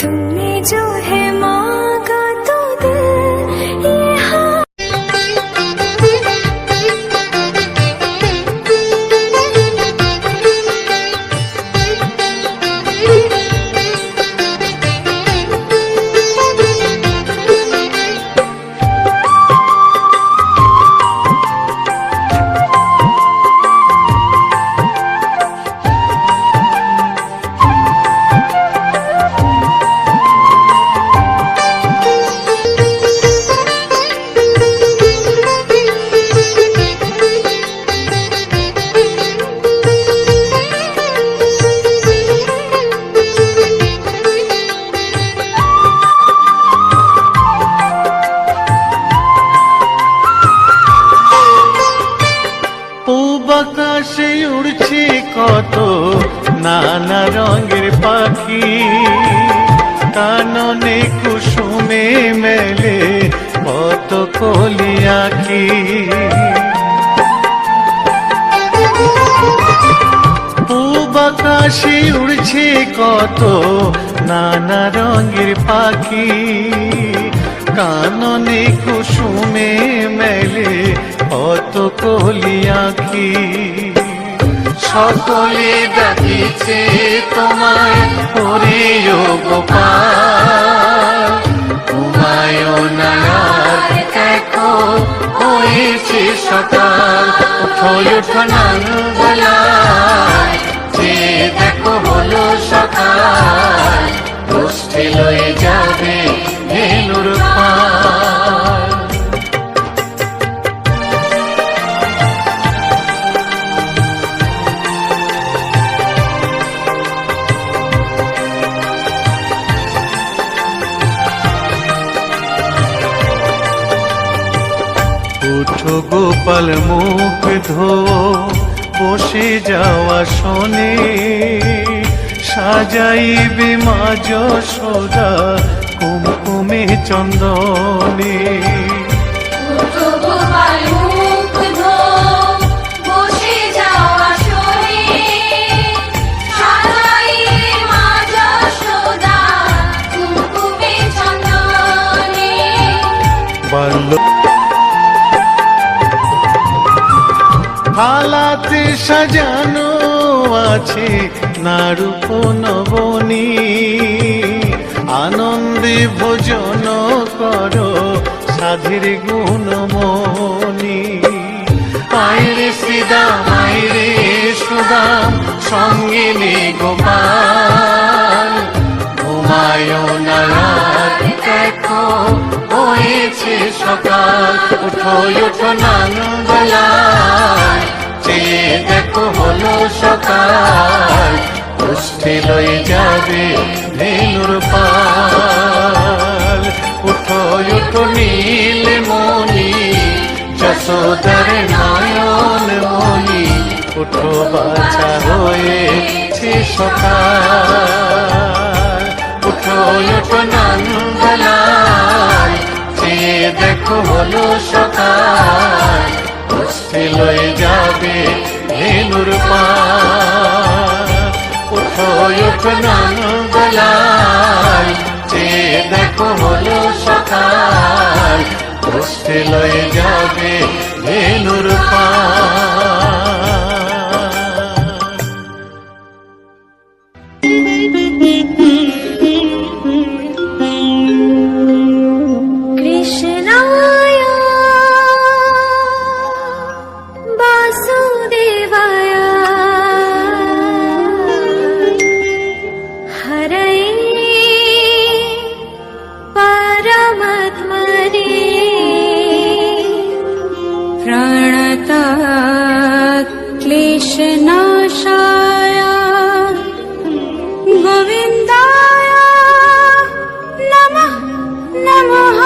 तुमने जो है मांगा तो दिल ये আকাশে উড়ছে কত নানা রঙের পাখি, কাননে কুসুমে মেলে কত কলি আঁখি। পূব আকাশে উড়ছে কত নানা রঙের পাখি, কাননে কুসুমে মেলে কত কলি আঁখি। সকলে ডাকিছে তোমায় ওরে ও গোপাল, ঘুমায় না আর দেখো হয়েছে সকাল। ওঠো ওঠো নাঙ্গলায়, যে দেখো হলো সকাল, গোষ্ঠী লয়ে যাবে ধেনুর পাল। উঠো গোপাল মুখ ধো, বসে যাওয়া শোনে, সাজাইবে মা যশোদা কুমকুমে চন্দনে। থালাতে সাজানো আছে নারূপ নবনী, আনন্দে ভোজন করো সাধের গুণমণি। আইরে শ্রীদাম আইরে সুদাম, সঙ্গে নে গোপাল, ঘুমায় না রাত দেখো হয়েছে সকাল। উঠো উঠো নাঙ্গলায়, যে দেখো হলো সকাল, গোষ্ঠী লয়ে যাবে ধেনুর পাল। উঠো উঠো নীল মণি, যশোদার নয়ন মণি, উঠো বাছা হয়েছে সকাল। উঠো উঠো নাঙ্গলায়, যে দেখো হলো সকাল, গোষ্ঠী লয়ে যাবে ধেনুর পাল। উঠো উঠো নাঙ্গলায়, যে দেখো হলো সকাল, গোষ্ঠী লয়ে যাবে ধেনুর পাল। क्लेशनाशाय गोविन्दाय नमः नमः।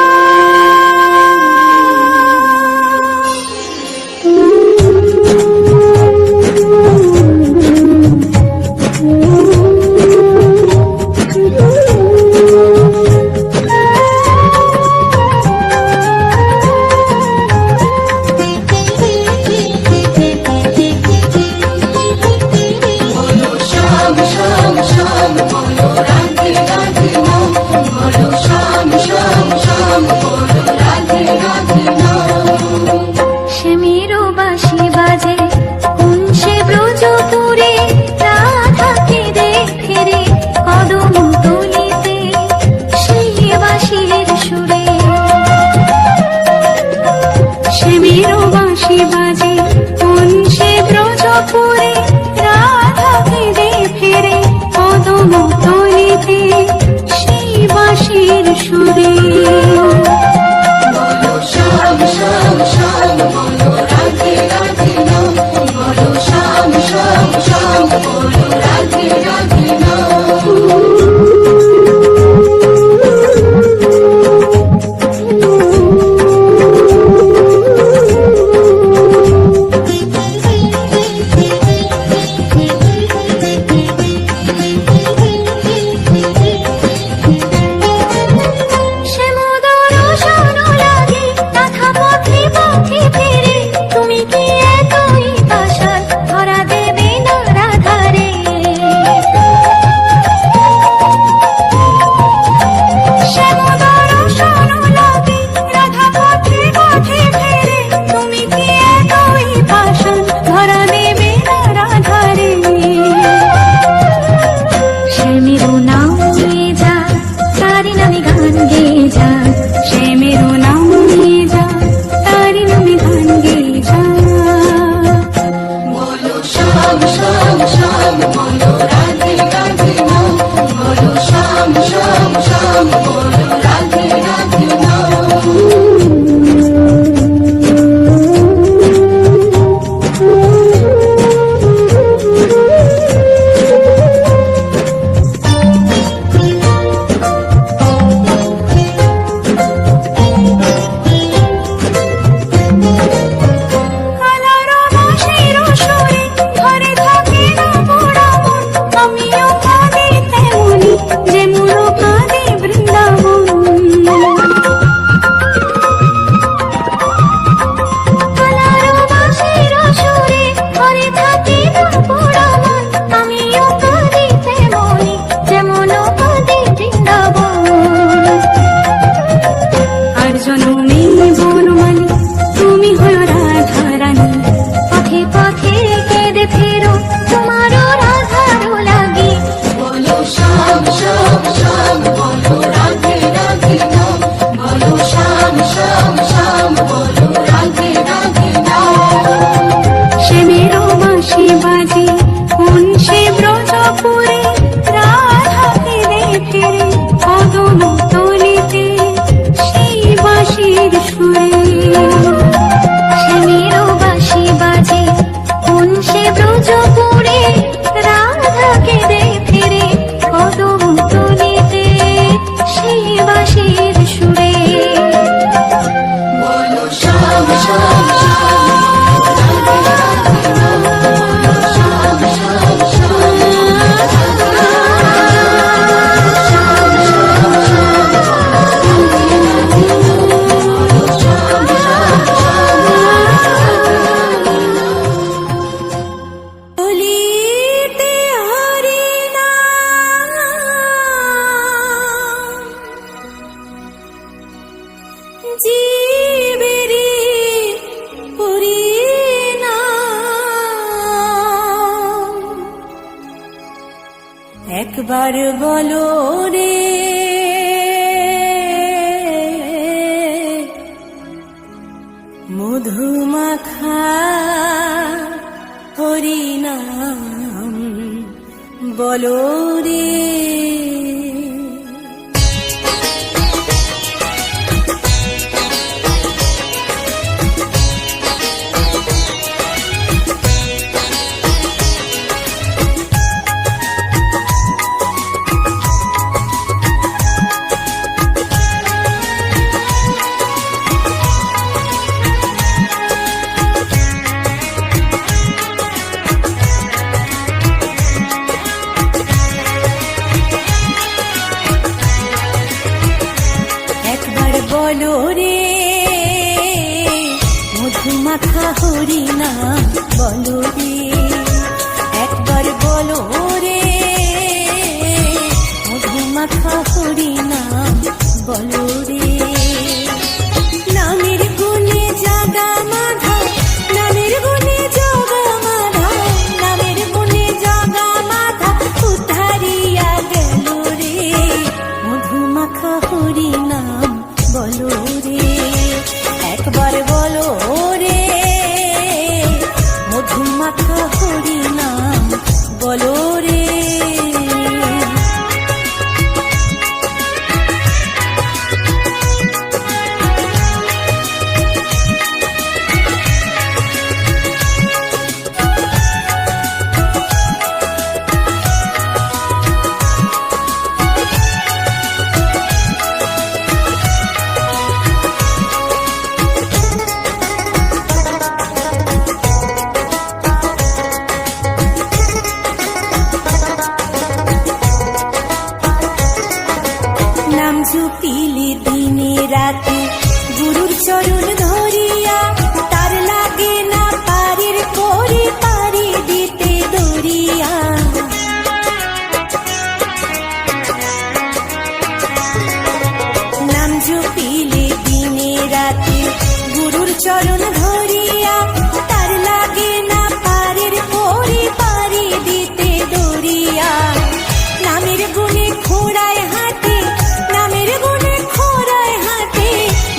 একবার বলো রে মধুমাখা হরিনাম বলো রে। বলো রে মধুমাখা হরিনাম বলো রে, একবার বলো রে মধুমাখা হরিনাম বলো রে। নামের গুণে জাগা মাধা, নামের গুণে জাগা মাধা, নামের গুণে জাগা মাধা উদ্ধারিয়া গেল রে মধুমাখা হরিনাম বলো রে, একবার বলো রে মধুমাখা হরিনাম বলো রে। নাম জপিলে দিনে রাতে গুরুর চরণ ধরিয়া, তার লাগে না পারের করে পারি দিতে দরিয়া। নাম জপিলে দিনে রাতে গুরুর চরণ ধরিয়া, তার লাগে না পারের করে পারি দিতে দরিয়া। নামের গুণে খোড়ায় হাতে, নামের গুণে খোড়ায় হাতে,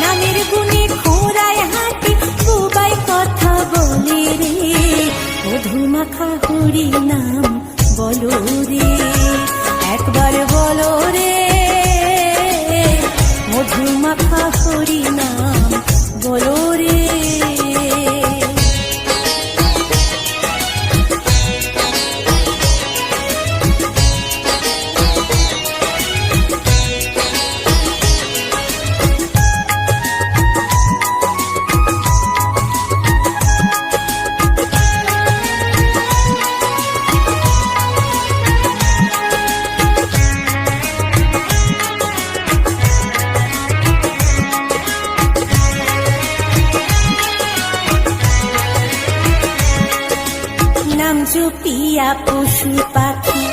নামের গুণে খোড়ায় হাতে বুবাই কথা বলে রে মধুমাখা হরিনাম বলো রে, একবার বলো রে মধুমাখা হরিনাম বলো রে। নাম জপিয়া পশু পাখি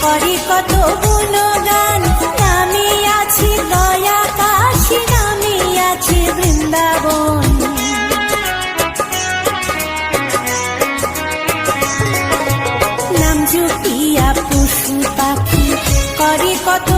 করে কত গুণগান, নামে আছে দয়া কাশী, নামে আছে বৃন্দাবন। নাম জপিয়া পশু পাখি করে কত